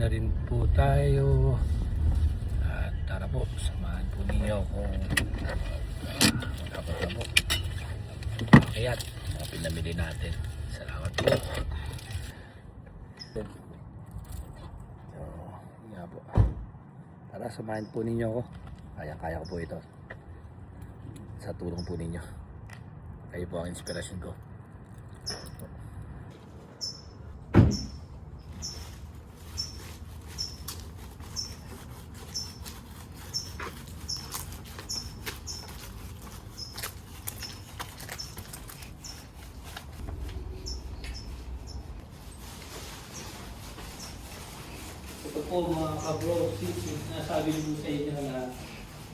na rin po tayo. At tara po, samahan po ninyo kung dapat na po. Kaya't mga pinamili natin. Salamat po. So, yeah po. Tara, samahan po ninyo ako. Kaya ko po ito. Sa tulong po ninyo. Kayo po ang inspirasyon ko. Ito po mga kabro, nasabi mo sa inyo na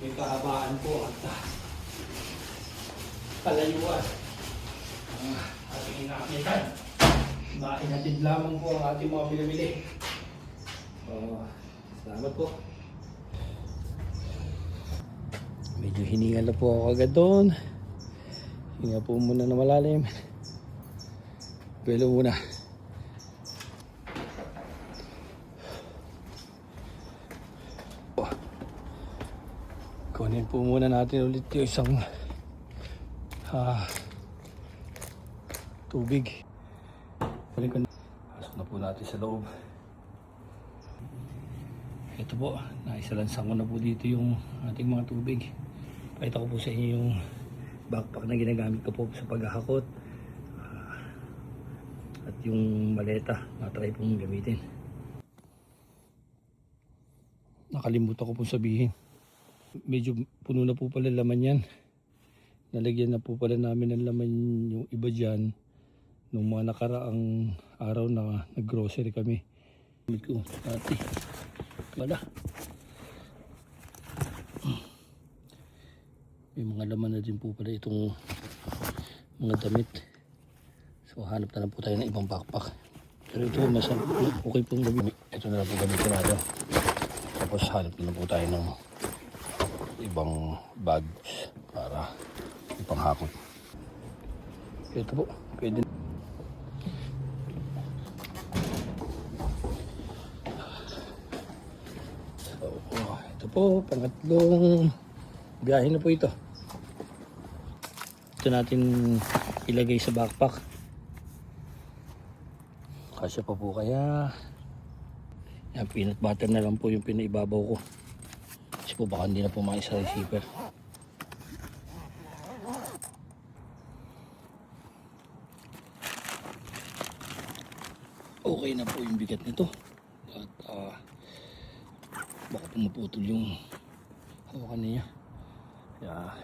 may kahabaan po at kalayuan ang ating inaakyakan. Mainatid lamang po ang ating mga pinamili. Salamat po. Medyo hiningal na po ako agad doon. Hinga po muna na malalim. Pwelo muna. Kunin po muna natin ulit yung isang tubig. Pasok na po natin sa loob. Ito po, naisalansang ko na po dito yung ating mga tubig. Pakita ko po sa inyo yung backpack na ginagamit ko po sa paghahakot. At yung maleta na try pong gamitin. Nakalimutan ko po sabihin. Medyo puno na po pala laman yan. Nalagyan na po pala namin ng laman yung iba dyan nung mga nakaraang araw na nag-grocery kami. Dati wala. May mga laman na din po pala itong mga damit. So hanap na lang po tayo ng ibang backpack. Pero ito okay pong gamitin. Ito na lang po gamitin natin. Tapos hanap na lang po tayo ng ibang bags para ipanghakot. Ito po, pwede. So, ito po, pangatlong biyahe na po ito. Ito natin ilagay sa backpack. Kasya pa po kaya. Yan, peanut butter na lang po yung pinaibabaw ko. Kasi po baka hindi na po makisa receiver. Okay na po yung bigat nito. At baka pumuputol yung hawakan niya. Kaya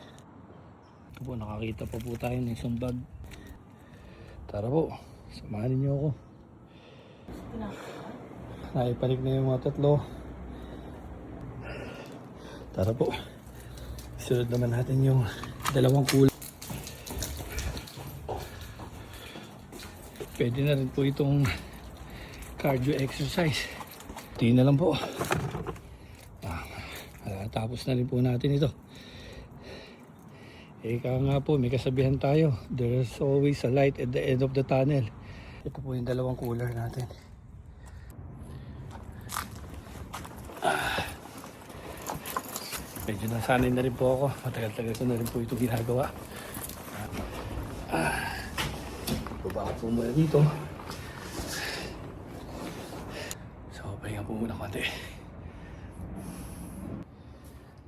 ito po, nakakita pa po tayo ng isang bag. Tara po, samahan niyo ako. Naipanik na yung mga tatlo. Tara po. Sunod naman natin yung dalawang kulay. Pwede na rin po itong cardio exercise. Tingin na lang po. Tapos na rin po natin ito. Ika nga po, may kasabihan tayo. There's always a light at the end of the tunnel. Ito po yung dalawang cooler natin. Medyo nasanay na rin po ako. Matagal-tagal ko na rin po ito ginagawa. Baba po muna dito. So, pahinga po muna konti.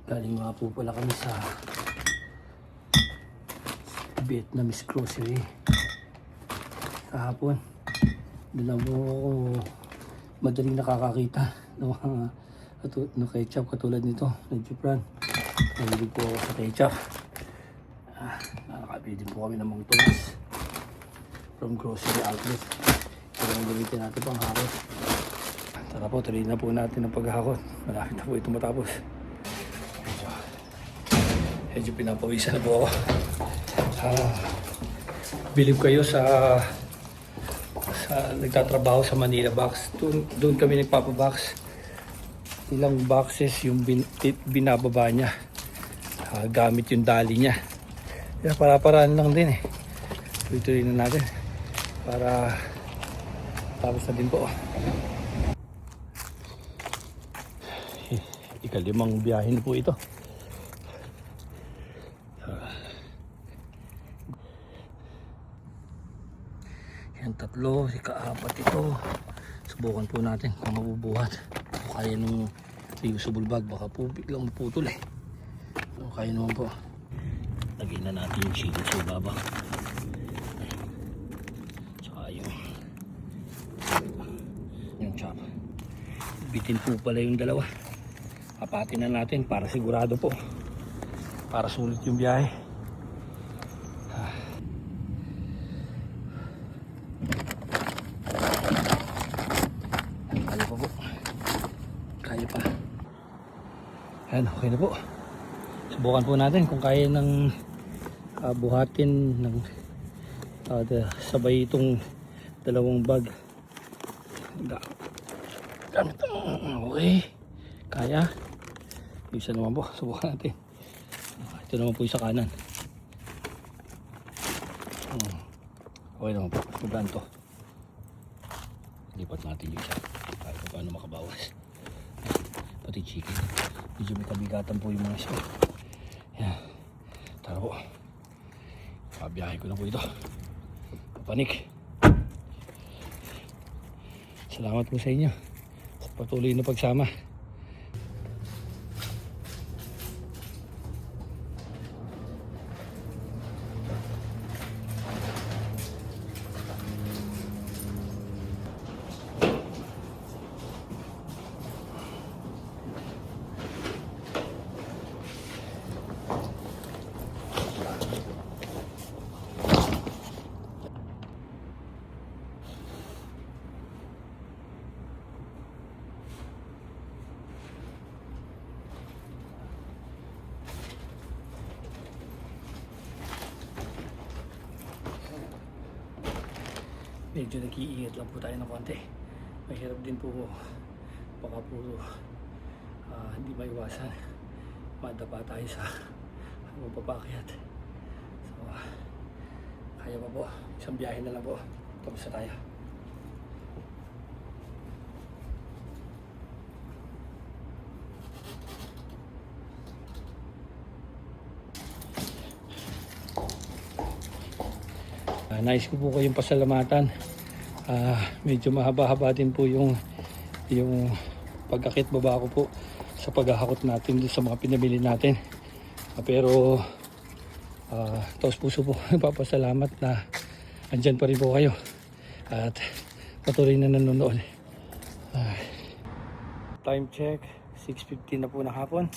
Galing nga po pala kami sa Vietnamese grocery kahapon. Doon po ako madaling nakakakita ng mga ketchup katulad nito, Nagipran. Nahilig po ako sa ketchup. Nakakabili din po kami ng mga tumas from grocery outlet. Ito ang gamitin natin pang hakot. Tara po, tuloy na po natin ang paghahakot. Malapit na po ito matapos. Medyo pinapawisan na po ako. Bilib kayo sa nagtatrabaho sa Manila Box. Doon kami nagpapabox. Ilang boxes yung binababa niya. Gamit yung dali niya. Kaya para-paraan lang din eh. Tuloy-tuloy na natin. Para tapos na din po. ikalimang biyahe na po ito. Yan tatlo, ika-apat ito. Subukan po natin kung mabubuhat. Kung kaya nung reusable bag, baka po biglang putol eh. So, kaya naman po. Lagyan na natin yung chicken sa ibaba. Tsaka yung chop. Bitin po pala yung dalawa. Kapatin na natin para sigurado po. Para sulit yung biyahe. Kaya pa po. Kaya pa. Ayan, okay na po. Subukan po natin kung kaya ng buhatin ng sabay itong dalawang bag. Gamit. Okay. Kaya. Isa naman po. Subukan natin. Ito naman po yung sa kanan. Okay naman po. Magaan to. Lipat natin yung isa. Kahit pa paano makabawas. Pati chicken. Medyo may kabigatan po yung mga isa. Yan. Tara po. Pabiyahe ko na po ito. Panik. Salamat po sa inyo. Sa patuloy na pagsama. Medyo nag-iingat lang po tayo ng konti. Mahirap din po, baka po hindi maiwasan madapa tayo sa mapapakyat. So kaya pa po, isang biyahe na lang po, tapos na tayo. Nais ko po kayong pasalamatan. Medyo mahaba-haba din po yung pag-akit baba ko po sa paghahakot natin sa mga pinamili natin. Pero taos puso po nagpapasalamat na andyan pa rin po kayo at patuloy na nanonood. Time check, 6:15 na po ng hapon.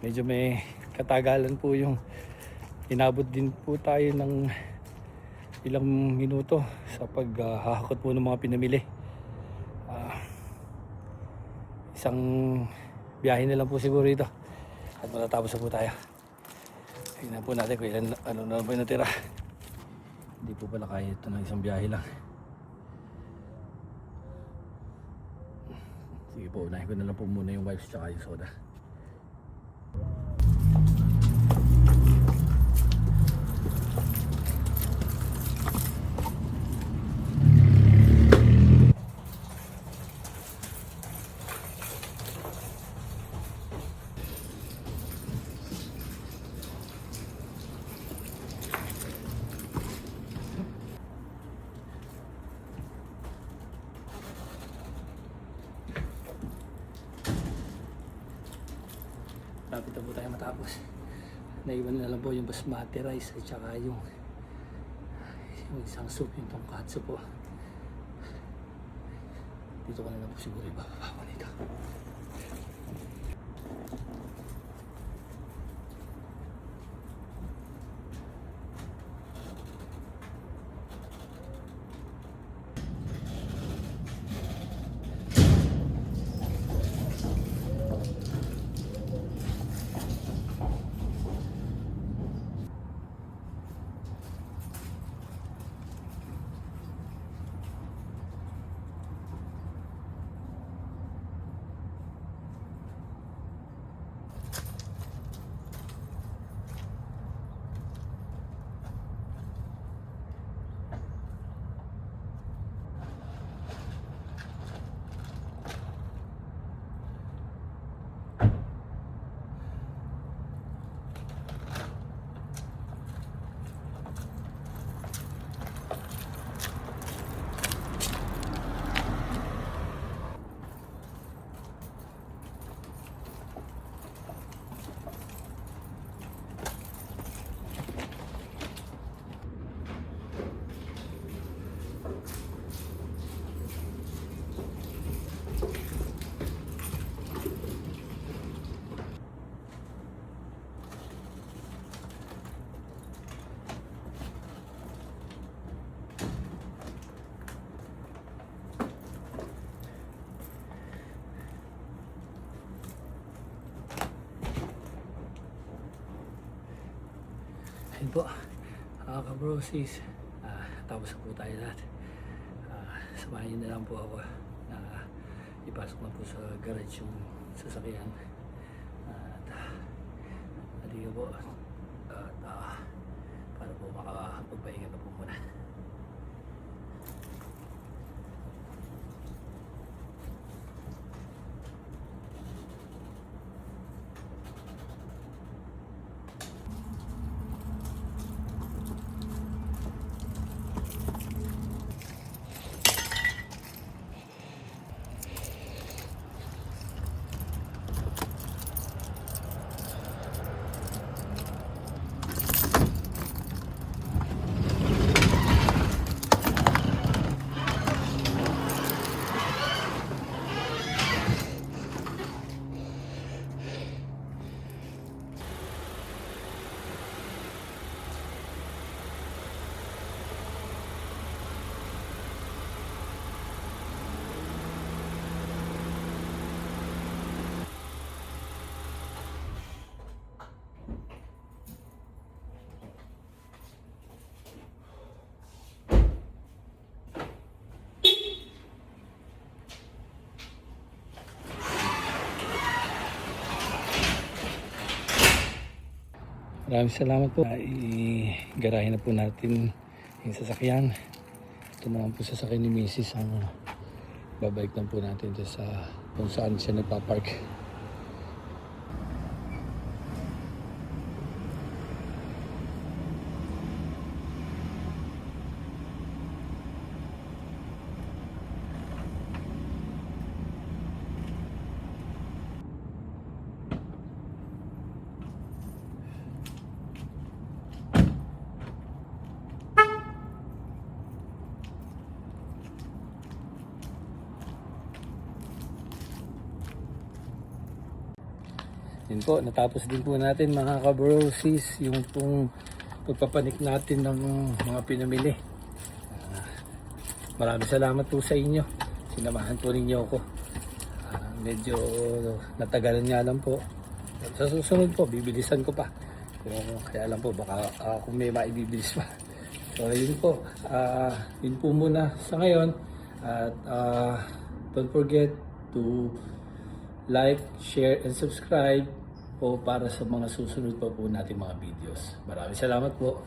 Medyo may katagalan po yung inabot din po tayo ng ilang minuto sa paghahakot po ng mga pinamili. Isang biyahe na lang po siguro ito at matatapos na po tayo. Tingnan po natin kung ano na ba yung natira. Hindi po pala kaya ito ng isang biyahe lang. Sige po, unahin ko na lang po muna yung wipes tsaka yung soda. Lapit na po tayo matapos. Naiwan na lang po yung basmati rice at saka yung isang soup, yung tonkatsu po. Dito ko na lang po siguro ibababa ko nito. po. Kabrosis. Tapos na po tayo lahat. Samahin niyo na lang po ako na ipasok na po sa garage yung sasakyan. At halika po. At para po makapagpahinga na po muna. Maraming salamat po. Igarahin na po natin yung sasakyan. Ito naman po sasakyan ni Mrs. ang babalik lang po natin dito sa kung saan siya nagpa-park. Yun po, natapos din po natin mga kabrosis yung pong pagpapanik natin ng mga pinamili. Maraming salamat po sa inyo. Sinamahan po ninyo ako. Medyo natagalan nga lang po. Sa susunod po, bibilisan ko pa. Kaya lang po, baka kung may maibibilis pa. So yun po, yun po muna sa ngayon. At don't forget to like, share, and subscribe po para sa mga susunod pa po natin mga videos. Maraming salamat po.